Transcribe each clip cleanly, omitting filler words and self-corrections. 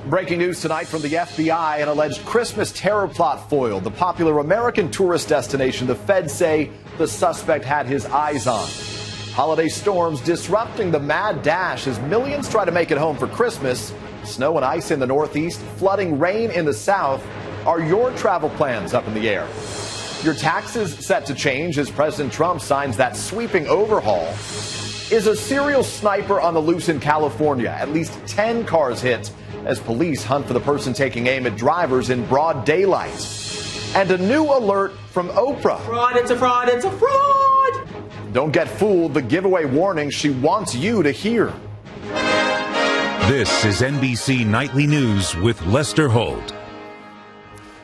Breaking news tonight from the FBI, an alleged Christmas terror plot foiled. The popular American tourist destination, the feds say the suspect had his eyes on. Holiday storms disrupting the mad dash as millions try to make it home for Christmas. Snow and ice in the Northeast, flooding rain in the South. Are your travel plans up in the air? Your taxes set to change as President Trump signs that sweeping overhaul. Is a serial sniper on the loose in California? At least 10 cars hit as police hunt for the person taking aim at drivers in broad daylight. And a new alert from Oprah. Fraud, it's a fraud, it's a fraud! Don't get fooled, the giveaway warning she wants you to hear. This is NBC Nightly News with Lester Holt.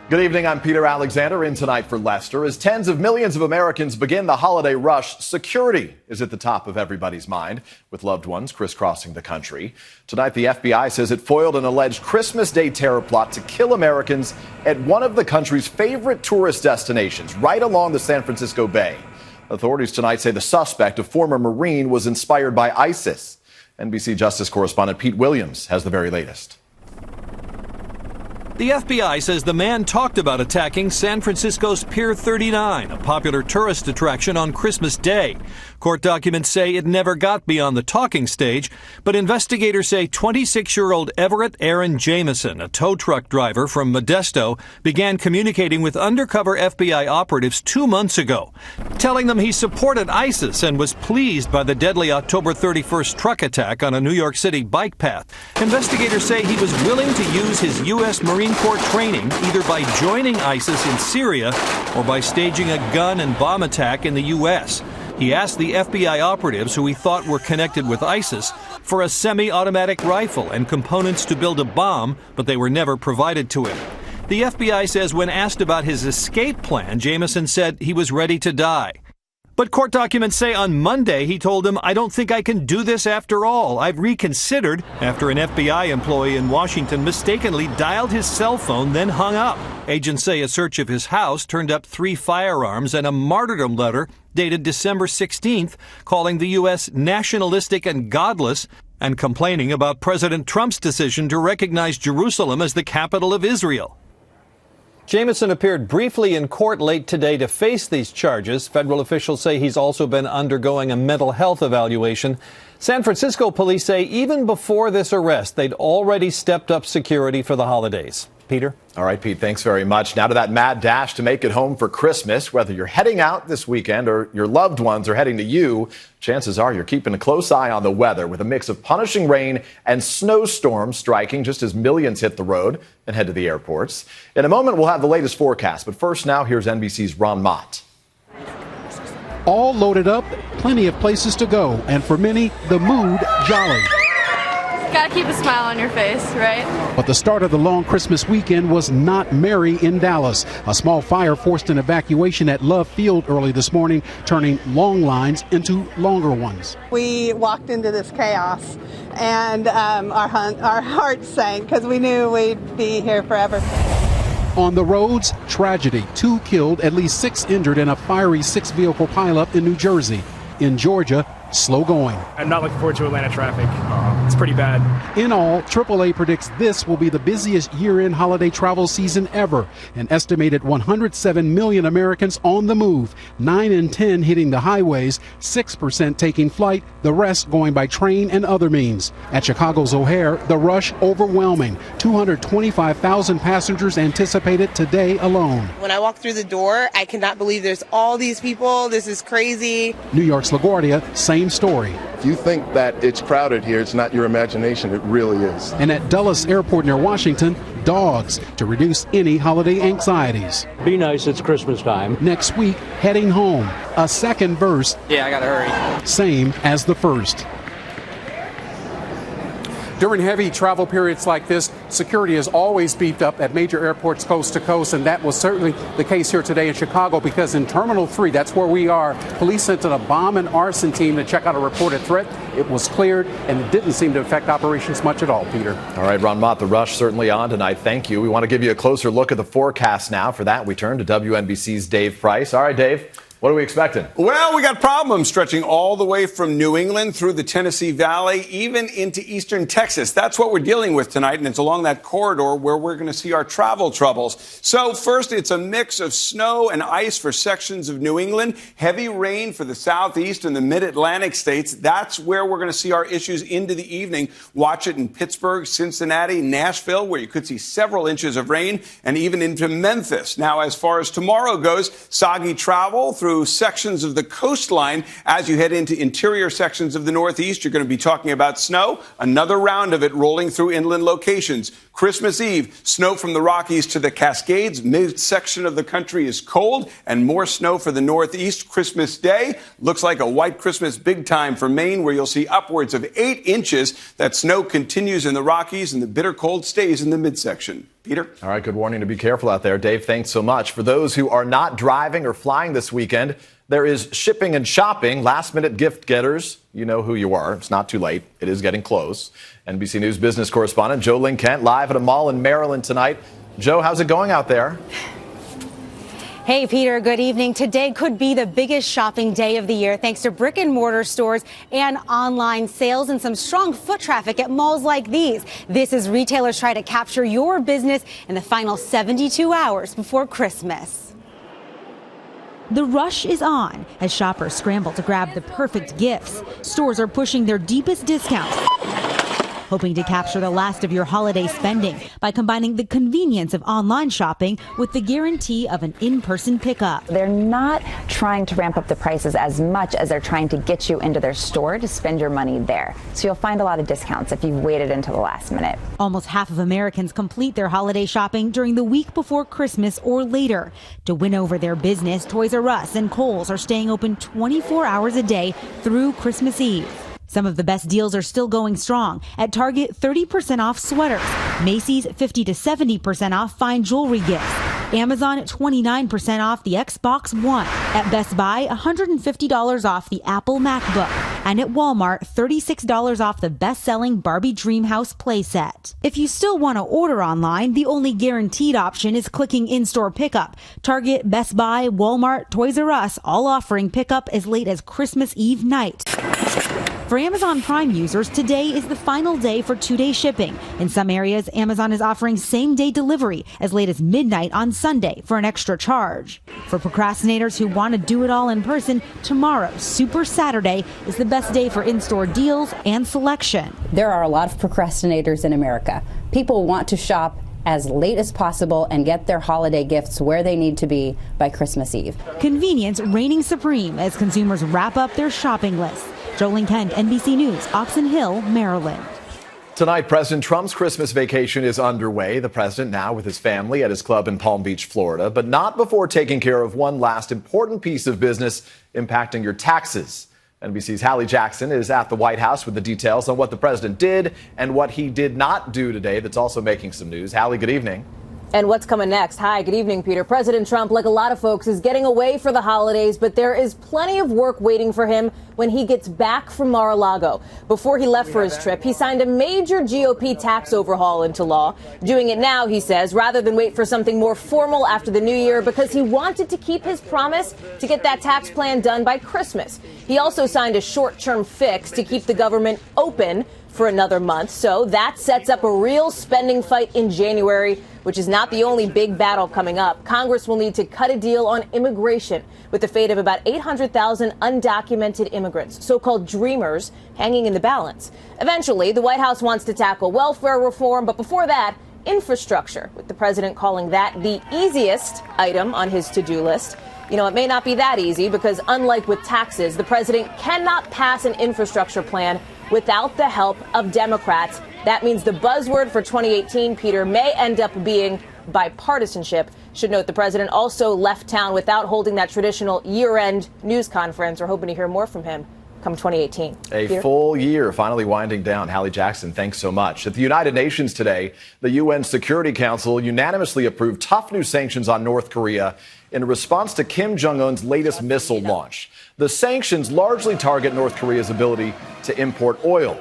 Good evening, I'm Peter Alexander in tonight for Lester. As tens of millions of Americans begin the holiday rush, security is at the top of everybody's mind, with loved ones crisscrossing the country. Tonight, the FBI says it foiled an alleged Christmas Day terror plot to kill Americans at one of the country's favorite tourist destinations, right along the San Francisco Bay. Authorities tonight say the suspect, a former Marine, was inspired by ISIS. NBC Justice correspondent Pete Williams has the very latest. The FBI says the man talked about attacking San Francisco's Pier 39, a popular tourist attraction on Christmas Day. Court documents say it never got beyond the talking stage, but investigators say 26-year-old Everett Aaron Jameson, a tow truck driver from Modesto, began communicating with undercover FBI operatives 2 months ago, telling them he supported ISIS and was pleased by the deadly October 31st truck attack on a New York City bike path. Investigators say he was willing to use his U.S. Marine Corps training either by joining ISIS in Syria or by staging a gun and bomb attack in the U.S. He asked the FBI operatives, who he thought were connected with ISIS, for a semi-automatic rifle and components to build a bomb, but they were never provided to him. The FBI says when asked about his escape plan, Jameson said he was ready to die. But court documents say on Monday he told him, "I don't think I can do this after all. I've reconsidered," after an FBI employee in Washington mistakenly dialed his cell phone, then hung up. Agents say a search of his house turned up 3 firearms and a martyrdom letter dated December 16th, calling the U.S. nationalistic and godless and complaining about President Trump's decision to recognize Jerusalem as the capital of Israel. Jameson appeared briefly in court late today to face these charges. Federal officials say he's also been undergoing a mental health evaluation. San Francisco police say even before this arrest, they'd already stepped up security for the holidays. Peter? All right, Pete, thanks very much. Now to that mad dash to make it home for Christmas. Whether you're heading out this weekend or your loved ones are heading to you, chances are you're keeping a close eye on the weather with a mix of punishing rain and snowstorms striking just as millions hit the road and head to the airports. In a moment, we'll have the latest forecast. But first, now here's NBC's Ron Mott. All loaded up, plenty of places to go, and for many, the mood jolly. Gotta keep a smile on your face, right? But the start of the long Christmas weekend was not merry in Dallas. A small fire forced an evacuation at Love Field early this morning, turning long lines into longer ones. We walked into this chaos, and our hearts sank because we knew we'd be here forever. On the roads, tragedy. 2 killed, at least 6 injured in a fiery 6-vehicle pileup in New Jersey. In Georgia, slow going. I'm not looking forward to Atlanta traffic. It's pretty bad. In all, AAA predicts this will be the busiest year-end holiday travel season ever. An estimated 107 million Americans on the move, 9 in 10 hitting the highways, 6% taking flight, the rest going by train and other means. At Chicago's O'Hare, the rush overwhelming. 225,000 passengers anticipated today alone. When I walk through the door, I cannot believe there's all these people. This is crazy. New York's LaGuardia, same story. If you think that it's crowded here, it's not your imagination. It really is. And at Dulles Airport near Washington, dogs to reduce any holiday anxieties. Be nice, it's Christmas time. Next week, heading home. A second verse. Yeah, I gotta hurry. Same as the first. During heavy travel periods like this, security is always beefed up at major airports coast to coast, and that was certainly the case here today in Chicago, because in Terminal 3, that's where we are, police sent in a bomb and arson team to check out a reported threat. It was cleared, and it didn't seem to affect operations much at all, Peter. All right, Ron Mott, the rush certainly on tonight. Thank you. We want to give you a closer look at the forecast now. For that, we turn to WNBC's Dave Price. All right, Dave. What are we expecting? Well, we got problems stretching all the way from New England through the Tennessee Valley, even into eastern Texas. That's what we're dealing with tonight, and it's along that corridor where we're going to see our travel troubles. So first, it's a mix of snow and ice for sections of New England, heavy rain for the southeast and the mid-Atlantic states. That's where we're going to see our issues into the evening. Watch it in Pittsburgh, Cincinnati, Nashville, where you could see several inches of rain, and even into Memphis. Now, as far as tomorrow goes, soggy travel through sections of the coastline. As you head into interior sections of the Northeast, you're going to be talking about snow, another round of it rolling through inland locations. Christmas Eve, snow from the Rockies to the Cascades. Mid-section of the country is cold, and more snow for the Northeast. Christmas Day looks like a white Christmas big time for Maine, where you'll see upwards of 8 inches. That snow continues in the Rockies, and the bitter cold stays in the midsection. Peter? All right, good warning to be careful out there. Dave, thanks so much. For those who are not driving or flying this weekend, there is shipping and shopping, last-minute gift getters. You know who you are. It's not too late. It is getting close. NBC News business correspondent Joe Lynn Kent live at a mall in Maryland tonight. Joe, how's it going out there? Hey, Peter, good evening. Today could be the biggest shopping day of the year thanks to brick and mortar stores and online sales and some strong foot traffic at malls like these. This as retailers try to capture your business in the final 72 hours before Christmas. The rush is on as shoppers scramble to grab the perfect gifts. Stores are pushing their deepest discounts, hoping to capture the last of your holiday spending by combining the convenience of online shopping with the guarantee of an in-person pickup. They're not trying to ramp up the prices as much as they're trying to get you into their store to spend your money there. So you'll find a lot of discounts if you've waited until the last minute. Almost half of Americans complete their holiday shopping during the week before Christmas or later. To win over their business, Toys R Us and Kohl's are staying open 24 hours a day through Christmas Eve. Some of the best deals are still going strong. At Target, 30% off sweaters. Macy's, 50 to 70% off fine jewelry gifts. Amazon, 29% off the Xbox One. At Best Buy, $150 off the Apple MacBook. And at Walmart, $36 off the best-selling Barbie Dreamhouse playset. If you still want to order online, the only guaranteed option is clicking in-store pickup. Target, Best Buy, Walmart, Toys R Us, all offering pickup as late as Christmas Eve night. For Amazon Prime users, today is the final day for 2-day shipping. In some areas, Amazon is offering same-day delivery as late as midnight on Sunday for an extra charge. For procrastinators who want to do it all in person, tomorrow, Super Saturday, is the best day for in-store deals and selection. There are a lot of procrastinators in America. People want to shop as late as possible and get their holiday gifts where they need to be by Christmas Eve. Convenience reigning supreme as consumers wrap up their shopping lists. Jolene Kent, NBC News, Oxon Hill, Maryland. Tonight, President Trump's Christmas vacation is underway. The president now with his family at his club in Palm Beach, Florida, but not before taking care of one last important piece of business impacting your taxes. NBC's Hallie Jackson is at the White House with the details on what the president did and what he did not do today that's also making some news. Hallie, good evening. And what's coming next? Hi, good evening, Peter. President Trump, like a lot of folks, is getting away for the holidays, but there is plenty of work waiting for him when he gets back from Mar-a-Lago. Before he left for his trip, he signed a major GOP tax overhaul into law. Doing it now, he says, rather than wait for something more formal after the new year, because he wanted to keep his promise to get that tax plan done by Christmas. He also signed a short-term fix to keep the government open for another month. So that sets up a real spending fight in January, which is not the only big battle coming up. Congress will need to cut a deal on immigration, with the fate of about 800,000 undocumented immigrants, so-called dreamers, hanging in the balance. Eventually, the White House wants to tackle welfare reform, but before that, infrastructure, with the president calling that the easiest item on his to-do list. You know, it may not be that easy because, unlike with taxes, the president cannot pass an infrastructure plan without the help of Democrats. That means the buzzword for 2018, Peter, may end up being bipartisanship. Should note the president also left town without holding that traditional year-end news conference. We're hoping to hear more from him come 2018. A full year finally winding down. Hallie Jackson, thanks so much. At the United Nations today, the UN Security Council unanimously approved tough new sanctions on North Korea in response to Kim Jong-un's latest missile launch. The sanctions largely target North Korea's ability to import oil.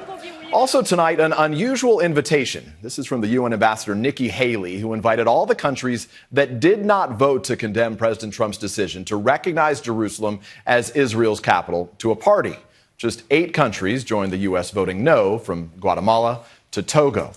Also tonight, an unusual invitation. This is from the UN Ambassador Nikki Haley, who invited all the countries that did not vote to condemn President Trump's decision to recognize Jerusalem as Israel's capital to a party. Just 8 countries joined the U.S. voting no, from Guatemala to Togo.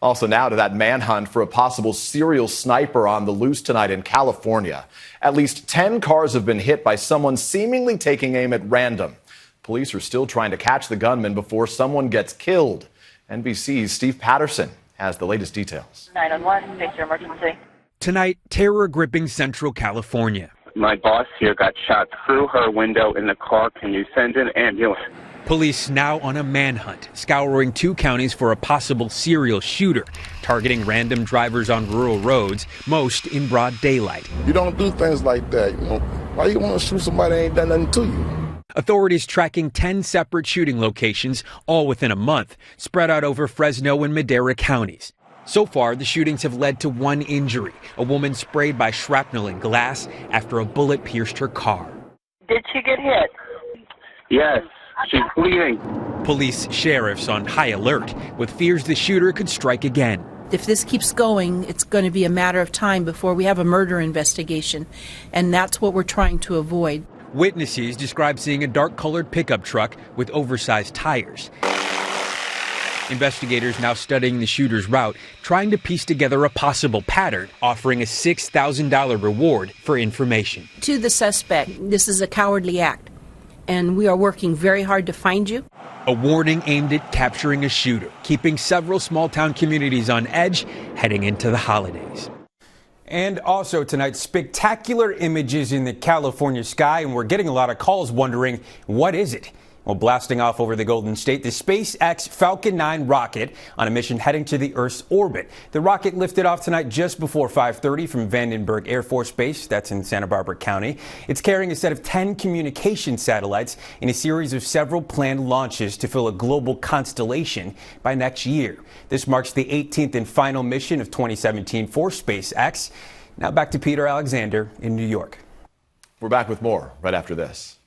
Also now to that manhunt for a possible serial sniper on the loose tonight in California. At least 10 cars have been hit by someone seemingly taking aim at random. Police are still trying to catch the gunman before someone gets killed. NBC's Steve Patterson has the latest details. 911, state your emergency. Tonight, terror gripping Central California. My boss here got shot through her window in the car. Can you send an ambulance? Police now on a manhunt, scouring 2 counties for a possible serial shooter, targeting random drivers on rural roads, most in broad daylight. You don't do things like that, you know. Why you want to shoot somebody that ain't done nothing to you? Authorities tracking 10 separate shooting locations, all within a month, spread out over Fresno and Madera counties. So far, the shootings have led to 1 injury, a woman sprayed by shrapnel and glass after a bullet pierced her car. Did she get hit? Yes, she's bleeding. Police, sheriffs on high alert, with fears the shooter could strike again. If this keeps going, it's going to be a matter of time before we have a murder investigation, and that's what we're trying to avoid. Witnesses describe seeing a dark-colored pickup truck with oversized tires. Investigators now studying the shooter's route, trying to piece together a possible pattern, offering a $6,000 reward for information. To the suspect, this is a cowardly act, and we are working very hard to find you. A warning aimed at capturing a shooter, keeping several small-town communities on edge heading into the holidays. And also tonight, spectacular images in the California sky, and we're getting a lot of calls wondering, what is it? Well, blasting off over the Golden State, the SpaceX Falcon 9 rocket on a mission heading to the Earth's orbit. The rocket lifted off tonight just before 5:30 from Vandenberg Air Force Base, that's in Santa Barbara County. It's carrying a set of 10 communication satellites in a series of several planned launches to fill a global constellation by next year. This marks the 18th and final mission of 2017 for SpaceX. Now back to Peter Alexander in New York. We're back with more right after this.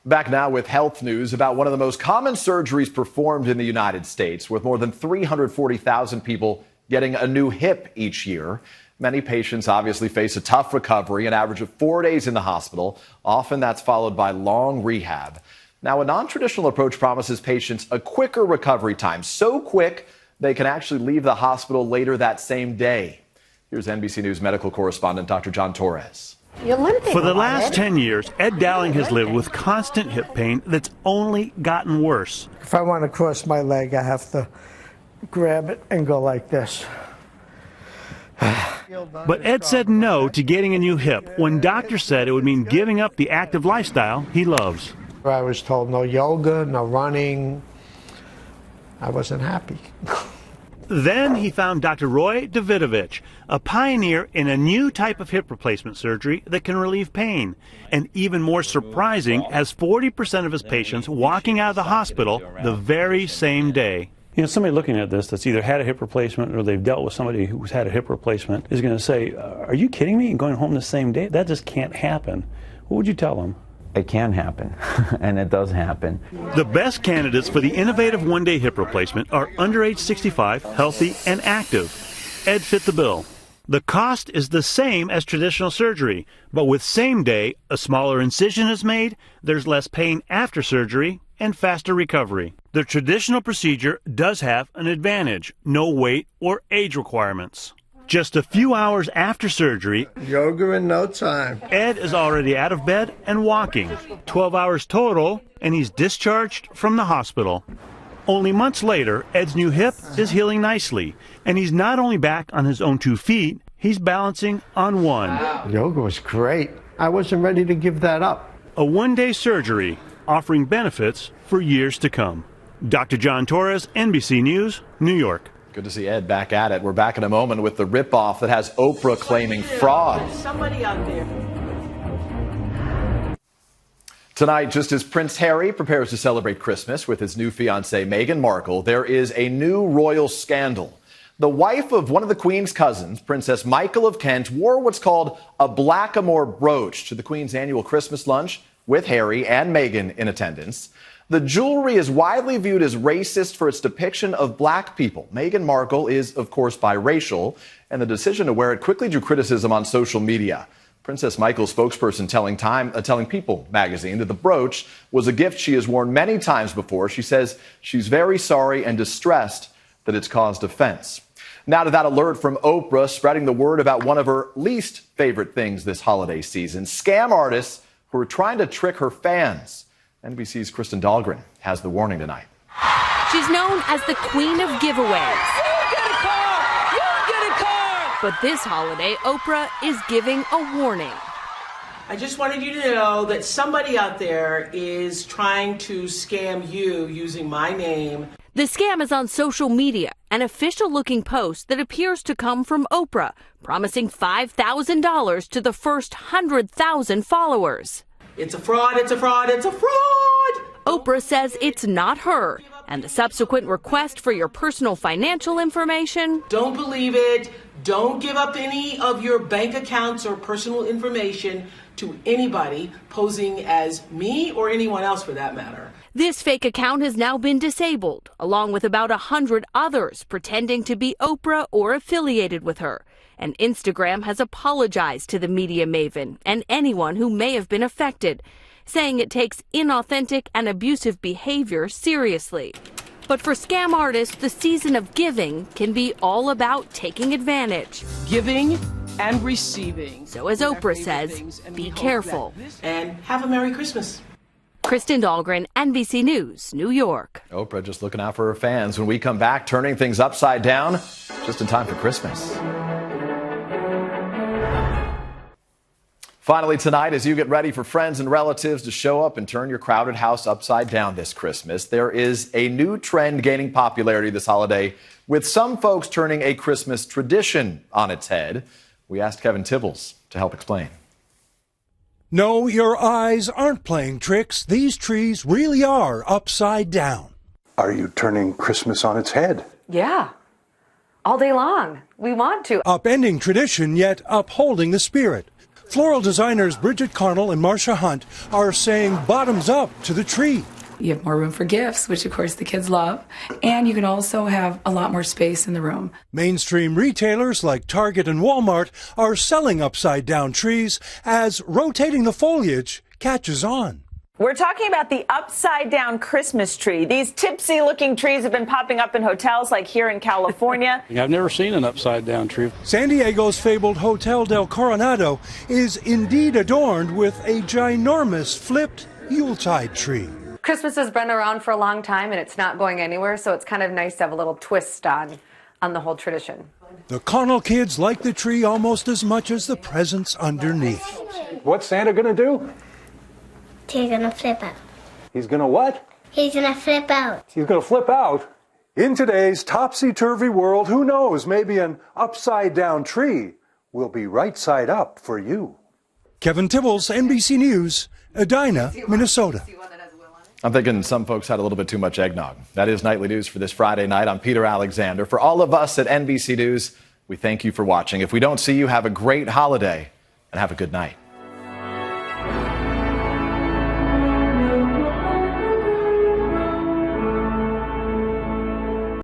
Back now with health news about one of the most common surgeries performed in the United States, with more than 340,000 people getting a new hip each year. Many patients obviously face a tough recovery, an average of 4 days in the hospital. Often that's followed by long rehab. Now, a non-traditional approach promises patients a quicker recovery time, so quick they can actually leave the hospital later that same day. Here's NBC News medical correspondent Dr. John Torres. For the last 10 years, Ed Dowling has lived with constant hip pain that's only gotten worse. If I want to cross my leg, I have to grab it and go like this. But Ed said no to getting a new hip when doctors said it would mean giving up the active lifestyle he loves. I was told no yoga, no running. I wasn't happy. Then he found Dr. Roy Davidovich, a pioneer in a new type of hip replacement surgery that can relieve pain. And even more surprising, has 40% of his patients walking out of the hospital the very same day. You know, somebody looking at this that's either had a hip replacement or they've dealt with somebody who's had a hip replacement is going to say, are you kidding me? Going home the same day? That just can't happen. What would you tell them? It can happen, and it does happen. The best candidates for the innovative one-day hip replacement are under age 65, healthy, and active. Ed fit the bill. The cost is the same as traditional surgery, but with same-day, a smaller incision is made, there's less pain after surgery, and faster recovery. The traditional procedure does have an advantage: no weight or age requirements. Just a few hours after surgery, Yoga in no time. Ed is already out of bed and walking. 12 hours total, and he's discharged from the hospital. Only months later, Ed's new hip is healing nicely, and he's not only back on his own 2 feet, he's balancing on one. Yoga was great. I wasn't ready to give that up. A one-day surgery offering benefits for years to come. Dr. John Torres, NBC News, New York. Good to see Ed back at it. We're back in a moment with the ripoff that has Oprah claiming fraud. Somebody out there. Tonight, just as Prince Harry prepares to celebrate Christmas with his new fiancée, Meghan Markle, there is a new royal scandal. The wife of one of the Queen's cousins, Princess Michael of Kent, wore what's called a blackamoor brooch to the Queen's annual Christmas lunch with Harry and Meghan in attendance. The jewelry is widely viewed as racist for its depiction of black people. Meghan Markle is, of course, biracial, and the decision to wear it quickly drew criticism on social media. Princess Michael's spokesperson telling People magazine that the brooch was a gift she has worn many times before. She says she's very sorry and distressed that it's caused offense. Now to that alert from Oprah, spreading the word about one of her least favorite things this holiday season, scam artists who are trying to trick her fans. NBC's Kristen Dahlgren has the warning tonight. She's known as the queen of giveaways. You get a car! You get a car! But this holiday, Oprah is giving a warning. I just wanted you to know that somebody out there is trying to scam you using my name. The scam is on social media, an official-looking post that appears to come from Oprah, promising $5,000 to the first 100,000 followers. It's a fraud, it's a fraud, it's a fraud! Oprah says it's not her, and the subsequent request for your personal financial information. Don't believe it. Don't give up any of your bank accounts or personal information to anybody posing as me or anyone else for that matter. This fake account has now been disabled, along with about 100 others pretending to be Oprah or affiliated with her. And Instagram has apologized to the media maven and anyone who may have been affected, saying it takes inauthentic and abusive behavior seriously. But for scam artists, the season of giving can be all about taking advantage. Giving and receiving. So as Oprah says, be careful. And have a Merry Christmas. Kristen Dahlgren, NBC News, New York. Oprah just looking out for her fans. When we come back, turning things upside down just in time for Christmas. Finally tonight, as you get ready for friends and relatives to show up and turn your crowded house upside down this Christmas, there is a new trend gaining popularity this holiday, with some folks turning a Christmas tradition on its head. We asked Kevin Tibbles to help explain. No, your eyes aren't playing tricks. These trees really are upside down. Are you turning Christmas on its head? Yeah, all day long. We want to. Upending tradition, yet upholding the spirit. Floral designers Bridget Carnell and Marcia Hunt are saying bottoms up to the tree. You have more room for gifts, which of course the kids love, and you can also have a lot more space in the room. Mainstream retailers like Target and Walmart are selling upside-down trees as rotating the foliage catches on. We're talking about the upside-down Christmas tree. These tipsy-looking trees have been popping up in hotels like here in California. I've never seen an upside-down tree. San Diego's fabled Hotel del Coronado is indeed adorned with a ginormous flipped Yuletide tree. Christmas has been around for a long time, and it's not going anywhere, so it's kind of nice to have a little twist on the whole tradition. The Connell kids like the tree almost as much as the presents underneath. What's Santa gonna do? He's gonna flip out. He's gonna what? He's gonna flip out. He's gonna flip out? In today's topsy-turvy world, who knows, maybe an upside-down tree will be right side up for you. Kevin Tibbles, NBC News, Edina, Minnesota. I'm thinking some folks had a little bit too much eggnog. That is Nightly News for this Friday night. I'm Peter Alexander. For all of us at NBC News, we thank you for watching. If we don't see you, have a great holiday and have a good night.